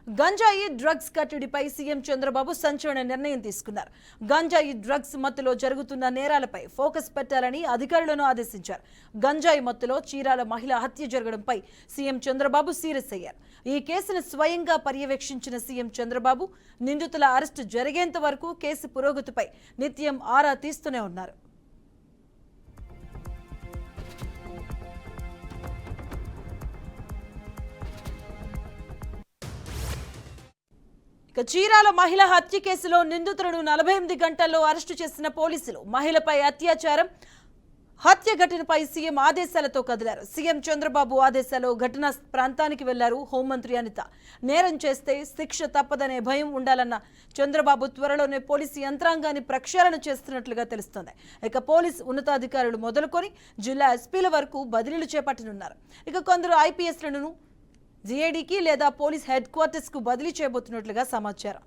గంజాయి drugs కట్టడిపై CM Chandrababu సంచలన నిర్ణయం తీసుకున్నారు. గంజాయి డ్రగ్స్ మత్తులో జరుగుతున్న నేరాలపై ఫోకస్ పెట్టాలని అధికారులను ఆదేశించారు. గంజాయి మత్తులో చీరాల మహిళ హత్య జరగడంపై సీఎం చంద్రబాబు సీరియస్ అయ్యారు. ఈ కేసును స్వయంగా పర్యవేక్షించిన సీఎం చంద్రబాబు నిందితుల అరెస్టు జరిగేంత వరకు కేసు పురోగతిపై నిత్యం ఆరా తీస్తూనే ఉన్నారు. చీరాల మహిళ హత్య కేసులో నిందితులను 48 గంటల్లో అరెస్టు చేసిన పోలీసులు మహిళపై అత్యాచారం హత్య ఘటనపై సీఎం ఆదేశాలతో కదిలారు. సీఎం చంద్రబాబు ఆదేశాలు ఘటనా ప్రాంతానికి వెళ్లారు హోంమంత్రి అనిత. నేరం చేస్తే శిక్ష తప్పదనే భయం ఉండాలన్న చంద్రబాబు త్వరలోనే పోలీసు యంత్రాంగాన్ని ప్రక్షాళన చేస్తున్నట్లుగా తెలుస్తోంది. ఇక పోలీసు ఉన్నతాధికారులు మొదలుకొని జిల్లా ఎస్పీల వరకు బదిలీలు చేపట్టనున్నారు. ఇక కొందరు ఐపీఎస్లను జీఏడీకి లేదా పోలీస్ హెడ్ క్వార్టర్స్ కు బదిలీ చేయబోతున్నట్లుగా సమాచారం.